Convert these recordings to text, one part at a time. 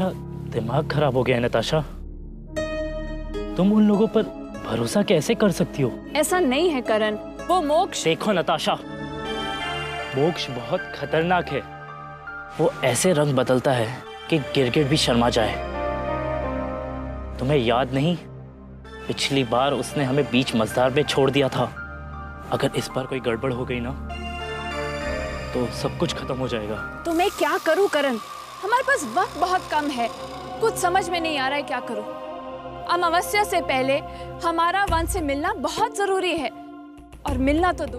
तुम्हारा दिमाग खराब हो गया है नताशा। तुम उन लोगों पर भरोसा कैसे कर सकती हो? ऐसा नहीं है करण, वो मोक्ष। देखो नताशा, मोक्ष बहुत खतरनाक है। वो ऐसे रंग बदलता है कि गिरगिट भी शर्मा जाए। तुम्हें याद नहीं, पिछली बार उसने हमें बीच मझधार में छोड़ दिया था। अगर इस बार कोई गड़बड़ हो गई ना तो सब कुछ खत्म हो जाएगा। तो मैं क्या करूं करण? हमारे पास वक्त बहुत कम है, कुछ समझ में नहीं आ रहा है क्या करूं। अमावस्या से पहले हमारा वंश से मिलना बहुत जरूरी है, और मिलना तो दो,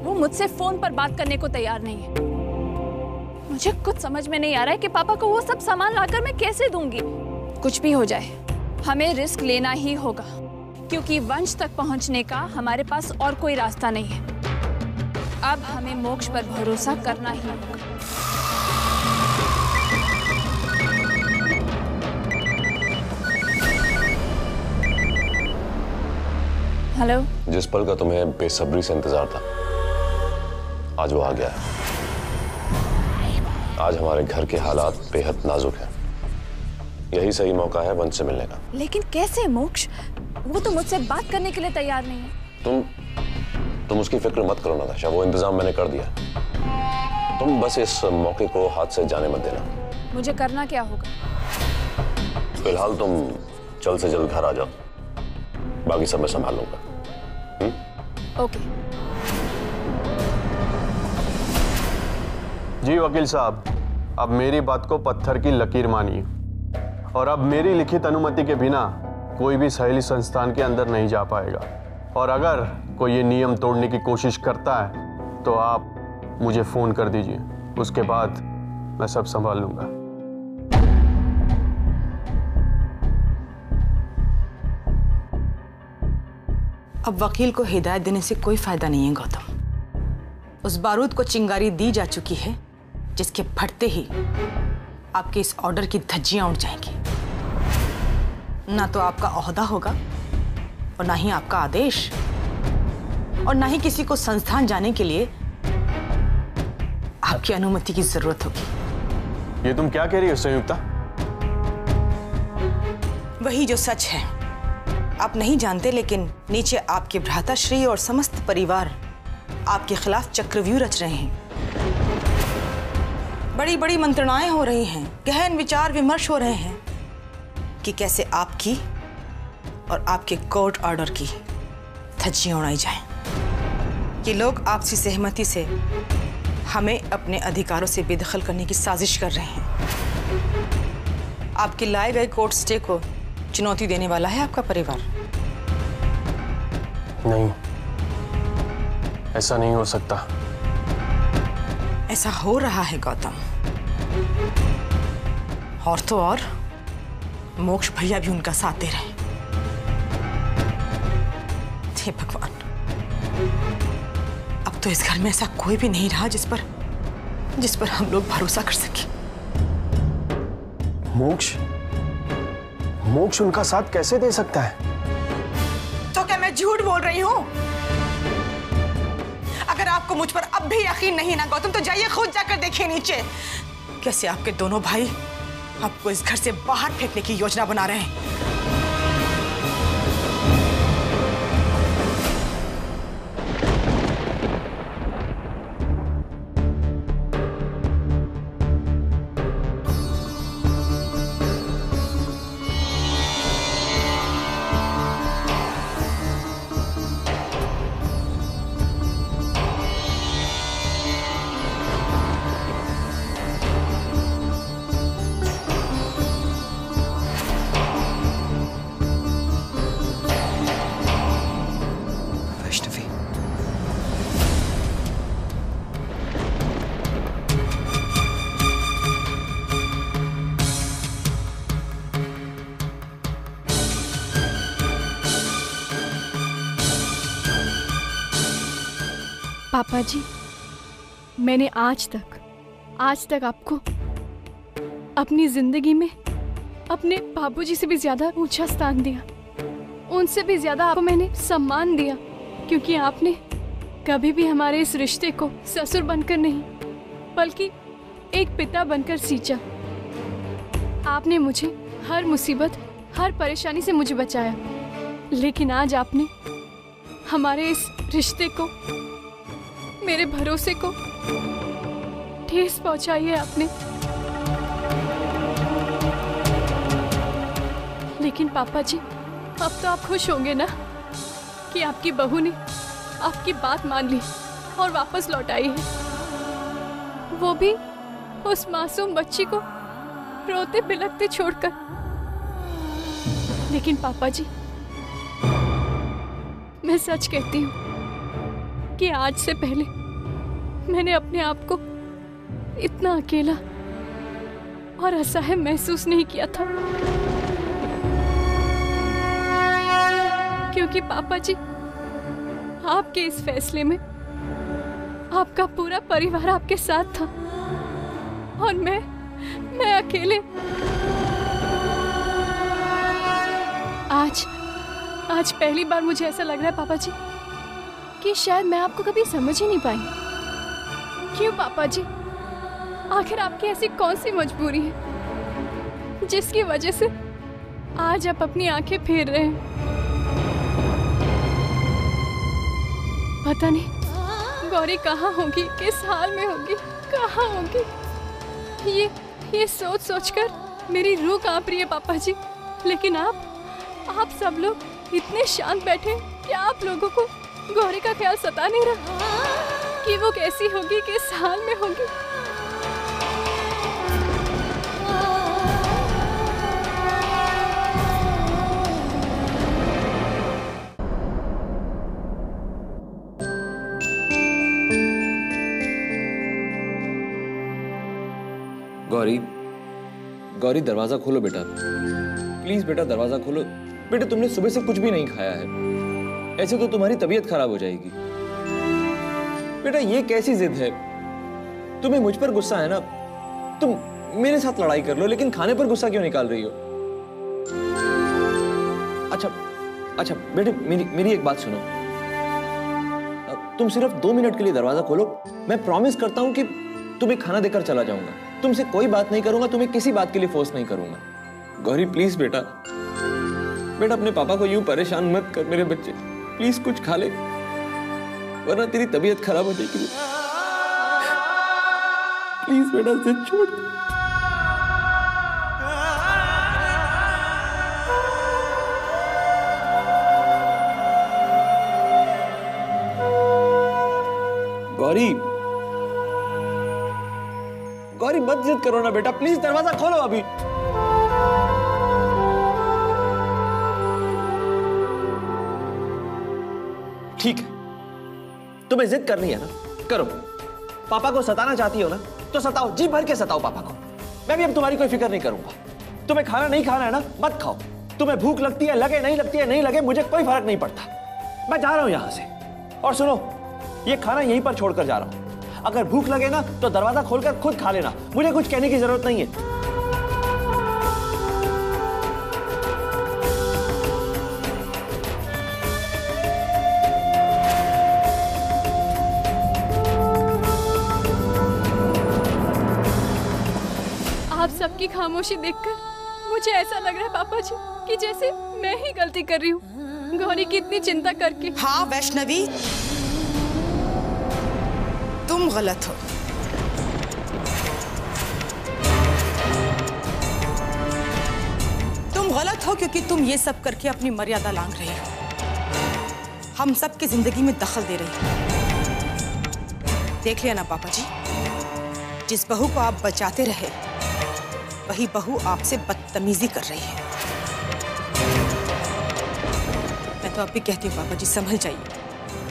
वो मुझसे फोन पर बात करने को तैयार नहीं है। मुझे कुछ समझ में नहीं आ रहा है कि पापा को वो सब सामान लाकर मैं कैसे दूंगी। कुछ भी हो जाए हमें रिस्क लेना ही होगा, क्योंकि वंश तक पहुंचने का हमारे पास और कोई रास्ता नहीं है। अब हमें मोक्ष पर भरोसा करना ही होगा। हेलो। जिस पल का तुम्हें बेसब्री से इंतजार था, आज वो आ गया है। आज हमारे घर के हालात बेहद नाजुक हैं। यही सही मौका है वंश से मिलने का। लेकिन कैसे मोक्ष? वो तो मुझसे बात करने के लिए तैयार नहीं है। तुम उसकी फिक्र मत करो नताशा, वो इंतजाम मैंने कर दिया। तुम बस इस मौके को हाथ से जाने मत देना। मुझे करना क्या होगा? फिलहाल तुम जल्द से जल्द घर आ जाओ, बाकी सब मैं संभाल लूंगा। ओके। जी वकील साहब, अब मेरी बात को पत्थर की लकीर मानिए, और अब मेरी लिखित अनुमति के बिना कोई भी सहेली संस्थान के अंदर नहीं जा पाएगा। और अगर कोई ये नियम तोड़ने की कोशिश करता है तो आप मुझे फोन कर दीजिए, उसके बाद मैं सब संभाल लूंगा। अब वकील को हिदायत देने से कोई फायदा नहीं है गौतम। उस बारूद को चिंगारी दी जा चुकी है जिसके फटते ही आपके इस ऑर्डर की धज्जियां उड़ जाएंगी। ना तो आपका ओहदा होगा, और ना ही आपका आदेश, और ना ही किसी को संस्थान जाने के लिए आपकी अनुमति की जरूरत होगी। ये तुम क्या कह रही हो संयुक्ता? वही जो सच है। आप नहीं जानते, लेकिन नीचे आपके भ्राताश्री और समस्त परिवार आपके खिलाफ चक्रव्यूह रच रहे हैं। बड़ी बड़ी मंत्रणाएं हो रही हैं, गहन विचार विमर्श हो रहे हैं कि कैसे आपकी और आपके कोर्ट ऑर्डर की धज्जियां उड़ाई जाएं। ये लोग आपसी सहमति से हमें अपने अधिकारों से बेदखल करने की साजिश कर रहे हैं। आपके लाए गए कोर्ट स्टे को चुनौती देने वाला है आपका परिवार। नहीं, ऐसा नहीं हो सकता। ऐसा हो रहा है गौतम। और तो और मोक्ष भैया भी उनका साथ दे रहे हैं। हे भगवान, अब तो इस घर में ऐसा कोई भी नहीं रहा जिस पर हम लोग भरोसा कर सके। मोक्ष उनका साथ कैसे दे सकता है? तो क्या मैं झूठ बोल रही हूं? अगर आपको मुझ पर अब भी यकीन नहीं ना गौतम, तो जाइए खुद जाकर देखिए नीचे, कैसे आपके दोनों भाई आपको इस घर से बाहर फेंकने की योजना बना रहे हैं। पापा जी, मैंने आज तक आपको अपनी जिंदगी में अपने बाबूजी से भी ज्यादा ऊंचा स्थान दिया। उनसे भी ज्यादा आपको मैंने सम्मान दिया, क्योंकि आपने कभी भी हमारे इस रिश्ते को ससुर बनकर नहीं, बल्कि एक पिता बनकर सींचा। आपने मुझे हर मुसीबत, हर परेशानी से मुझे बचाया, लेकिन आज आपने हमारे इस रिश्ते को, मेरे भरोसे को ठेस पहुंचाई है आपने। लेकिन पापा जी, अब तो आप खुश होंगे ना कि आपकी बहू ने आपकी बात मान ली और वापस लौट आई है, वो भी उस मासूम बच्ची को रोते बिलखते छोड़कर। लेकिन पापा जी, मैं सच कहती हूँ कि आज से पहले मैंने अपने आप को इतना अकेला और असहाय महसूस नहीं किया था, क्योंकि पापा जी, आपके इस फैसले में आपका पूरा परिवार आपके साथ था और मैं अकेले। आज पहली बार मुझे ऐसा लग रहा है पापा जी कि शायद मैं आपको कभी समझ ही नहीं पाई। क्यों पापा जी? आखिर आपकी ऐसी कौन सी मजबूरी है जिसकी वजह से आज आप अपनी आंखें फेर रहे हैं? पता नहीं गौरी कहाँ होगी, किस हाल में होगी, कहाँ होगी। ये सोच सोचकर मेरी रूह कांप रही है पापा जी। लेकिन आप सब लोग इतने शांत बैठे, क्या आप लोगों को गौरी का ख्याल सता नहीं रहा कि वो कैसी होगी, किस हाल में होगी? गौरी, दरवाजा खोलो बेटा, प्लीज बेटा दरवाजा खोलो। बेटा तुमने सुबह से कुछ भी नहीं खाया है, ऐसे तो तुम्हारी तबीयत खराब हो जाएगी। बेटा ये कैसी जिद है? तुम्हें मुझ पर गुस्सा है ना, तुम मेरे साथ लड़ाई कर लो, लेकिन खाने पर गुस्सा क्यों निकाल रही हो? अच्छा बेटे, मेरी एक बात सुनो। तुम सिर्फ 2 मिनट के लिए दरवाजा खोलो, मैं प्रॉमिस करता हूं कि तुम्हें खाना देकर चला जाऊंगा। तुमसे कोई बात नहीं करूंगा, तुम्हें किसी बात के लिए फोर्स नहीं करूंगा। गौरी प्लीज बेटा अपने पापा को यूं परेशान मत कर मेरे बच्चे, प्लीज कुछ खा ले, वरना तेरी तबीयत खराब हो जाएगी। प्लीज बेटा जिद छोड़ दे। गौरी मत जिद करो ना बेटा, प्लीज दरवाजा खोलो अभी। ठीक है, तुम्हें जिद करनी है ना, करो। पापा को सताना चाहती हो ना, तो सताओ, जी भर के सताओ पापा को। मैं भी अब तुम्हारी कोई फिक्र नहीं करूंगा। तुम्हें खाना नहीं खाना है ना, मत खाओ। तुम्हें भूख लगती है, लगे नहीं लगती है, नहीं लगे, मुझे कोई फर्क नहीं पड़ता। मैं जा रहा हूं यहां से। और सुनो, ये खाना यहीं पर छोड़कर जा रहा हूं। अगर भूख लगे ना तो दरवाजा खोलकर खुद खा लेना, मुझे कुछ कहने की जरूरत नहीं है। आप सबकी खामोशी देखकर मुझे ऐसा लग रहा है पापा जी कि जैसे मैं ही गलती कर रही हूँ गौरी की इतनी चिंता करके। हाँ वैष्णवी, तुम गलत हो। तुम गलत हो क्योंकि तुम ये सब करके अपनी मर्यादा लांघ रहे हो, हम सब की जिंदगी में दखल दे रही हो। देख लिया ना पापा जी, जिस बहू को आप बचाते रहे वही बहू आपसे बदतमीजी कर रही है। मैं तो आप भी कहती हूँ पापा जी, संभल जाइए,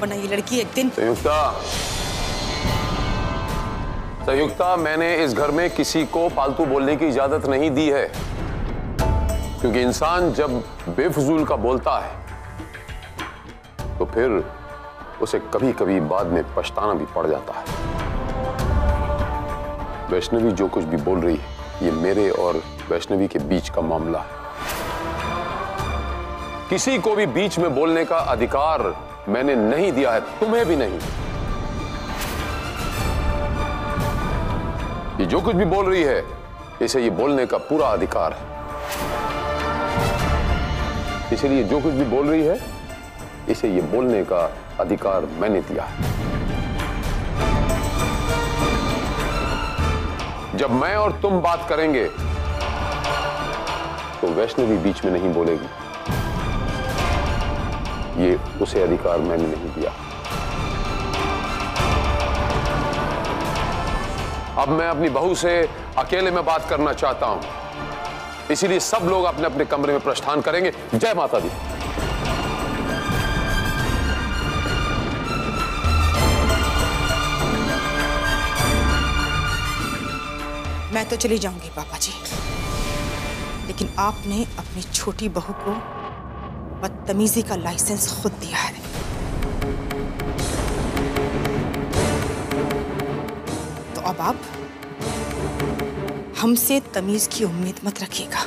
वरना ये लड़की एक दिन। संयुक्ता, मैंने इस घर में किसी को फालतू बोलने की इजाजत नहीं दी है, क्योंकि इंसान जब बेफजूल का बोलता है तो फिर उसे कभी कभी बाद में पछताना भी पड़ जाता है। वैष्णवी जो कुछ भी बोल रही है, ये मेरे और वैष्णवी के बीच का मामला है। किसी को भी बीच में बोलने का अधिकार मैंने नहीं दिया है, तुम्हें भी नहीं। ये जो कुछ भी बोल रही है इसे ये बोलने का पूरा अधिकार है। इसलिए जो कुछ भी बोल रही है, इसे ये बोलने का अधिकार मैंने दिया है। जब मैं और तुम बात करेंगे तो वैष्णवी बीच में नहीं बोलेगी। ये उसे अधिकार मैंने नहीं दिया। अब मैं अपनी बहू से अकेले में बात करना चाहता हूं, इसीलिए सब लोग अपने अपने कमरे में प्रस्थान करेंगे। जय माता दी। मैं तो चली जाऊंगी पापा जी, लेकिन आपने अपनी छोटी बहू को बदतमीजी का लाइसेंस खुद दिया है। तो अब आप हमसे तमीज की उम्मीद मत रखिएगा।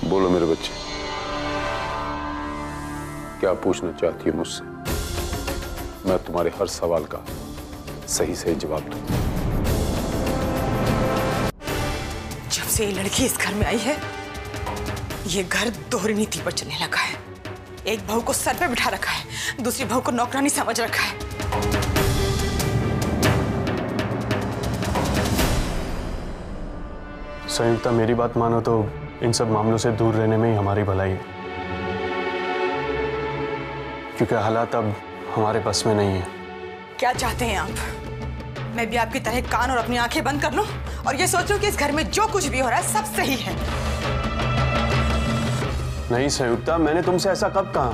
बोलो मेरे बच्चे, क्या पूछना चाहती हो मुझसे? मैं तुम्हारे हर सवाल का सही सही जवाब दूंगा। जब से ये लड़की इस घर में आई है, ये घर दोहरी नीति पर चलने लगा है। एक बहू को सर पे बिठा रखा है, दूसरी बहू को नौकरानी समझ रखा है। संयुक्ता, मेरी बात मानो तो इन सब मामलों से दूर रहने में ही हमारी भलाई है, क्योंकि हालात अब हमारे बस में नहीं है। क्या चाहते हैं आप? मैं भी आपकी तरह कान और अपनी आंखें बंद कर लूं और ये सोचूं कि इस घर में जो कुछ भी हो रहा है सब सही है? नहीं संयुक्ता, मैंने तुमसे ऐसा कब कहा?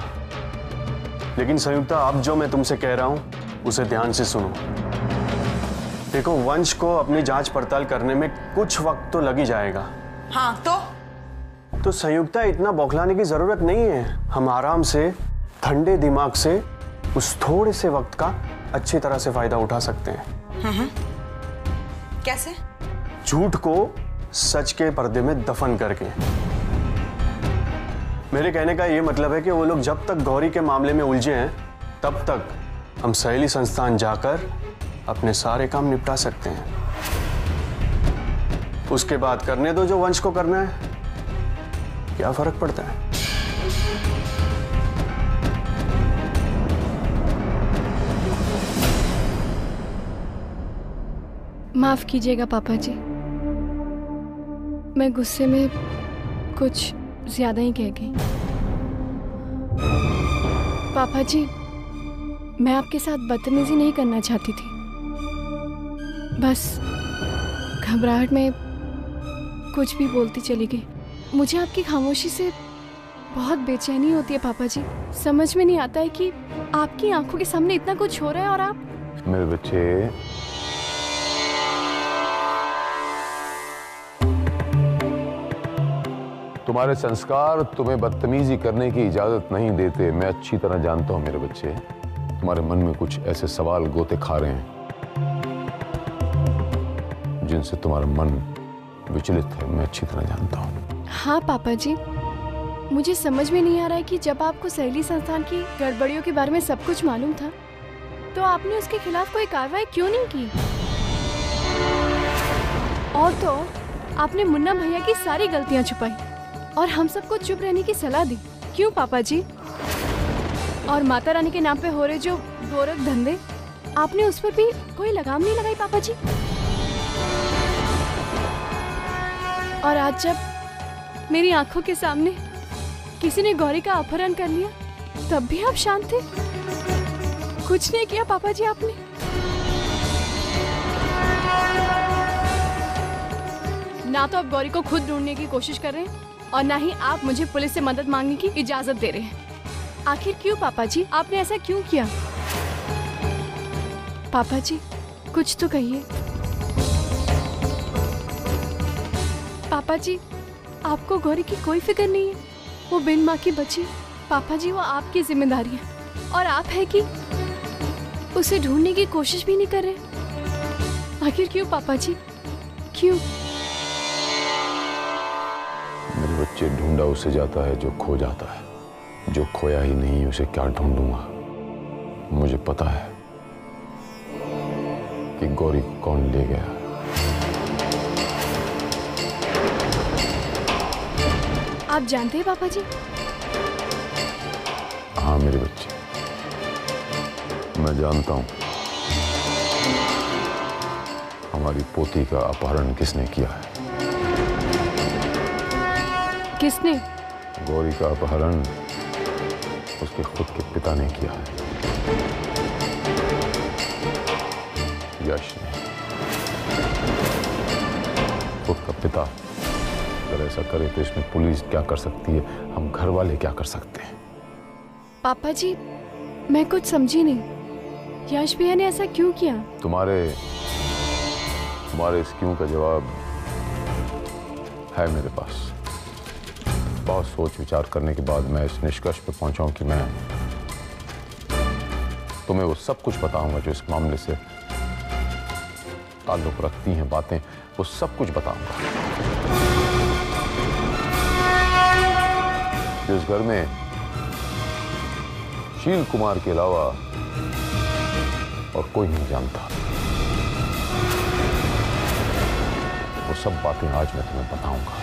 लेकिन संयुक्ता, अब जो मैं तुमसे कह रहा हूं उसे ध्यान से सुनो। देखो, वंश को अपनी जांच पड़ताल करने में कुछ वक्त तो लग ही जाएगा। हाँ तो संयुक्ता, इतना बौखलाने की जरूरत नहीं है। हम आराम से ठंडे दिमाग से उस थोड़े से वक्त का अच्छी तरह से फायदा उठा सकते हैं। कैसे? झूठ को सच के पर्दे में दफन करके। मेरे कहने का यह मतलब है कि वो लोग जब तक गौरी के मामले में उलझे हैं, तब तक हम सहेली संस्थान जाकर अपने सारे काम निपटा सकते हैं। उसके बाद करने दो जो वंश को करना है, क्या फर्क पड़ता है? माफ कीजिएगा पापा जी, मैं गुस्से में कुछ ज्यादा ही कह गई। पापा जी, मैं आपके साथ बदतमीजी नहीं करना चाहती थी, बस घबराहट में कुछ भी बोलती चली गई। मुझे आपकी खामोशी से बहुत बेचैनी होती है पापा जी। समझ में नहीं आता है कि आपकी आंखों के सामने इतना कुछ हो रहा है और आप। मेरे बच्चे, तुम्हारे संस्कार तुम्हें बदतमीजी करने की इजाजत नहीं देते। मैं अच्छी तरह जानता हूं मेरे बच्चे, तुम्हारे मन में कुछ ऐसे सवाल गोते खा रहे हैं जिनसे तुम्हारा मन विचलित है। मैं अच्छी तरह जानता हूं। हाँ पापा जी, मुझे समझ में नहीं आ रहा है कि जब आपको सहेली संस्थान की गड़बड़ियों के बारे में सब कुछ मालूम था, तो आपने उसके खिलाफ कोई कार्रवाई क्यों नहीं की? और तो आपने मुन्ना भैया की सारी गलतियां छुपाई और हम सबको चुप रहने की सलाह दी। क्यों पापा जी? और माता रानी के नाम पे हो रहे जो गोरख धंधे, आपने उस पर भी कोई लगाम नहीं लगाई पापा जी। और आज जब मेरी आंखों के सामने किसी ने गौरी का अपहरण कर लिया, तब भी आप शांत थे, कुछ नहीं किया पापा जी आपने। ना तो आप गौरी को खुद ढूंढने की कोशिश कर रहे हैं और ना ही आप मुझे पुलिस से मदद मांगने की इजाजत दे रहे हैं। आखिर क्यों पापा जी? आपने ऐसा क्यों किया? पापा जी, कुछ तो कहिए। पापा जी, आपको गौरी की कोई फिक्र नहीं है? वो बिन माँ की बची। पापा जी, वो आपकी जिम्मेदारी है और आप है कि उसे ढूंढने की कोशिश भी नहीं कर रहे। आखिर क्यों पापा जी, क्यों? मेरे बच्चे ढूंढा उसे जाता है जो खो जाता है, जो खोया ही नहीं उसे क्या ढूंढूंगा। मुझे पता है कि गौरी को कौन ले गया। आप जानते हैं पापा जी? हाँ मेरे बच्चे, मैं जानता हूं हमारी पोती का अपहरण किसने किया है। किसने? गौरी का अपहरण उसके खुद के पिता ने किया है, यश ने। खुद का पिता अगर ऐसा करे तो इसमें पुलिस क्या कर सकती है, हम घर वाले क्या कर सकते हैं? पापा जी, मैं कुछ समझी नहीं। यश भैया ने ऐसा क्यों किया? तुम्हारे इस क्यों का जवाब है मेरे पास। बहुत सोच विचार करने के बाद मैं इस निष्कर्ष पे पहुंचा हूं कि मैं तुम्हें वो सब कुछ बताऊंगा जो इस मामले से ताल्लुक रखती हैं बातें, वो सब कुछ बताऊंगा। जिस घर में शील कुमार के अलावा और कोई नहीं जानता, वो सब बातें आज मैं तुम्हें बताऊंगा।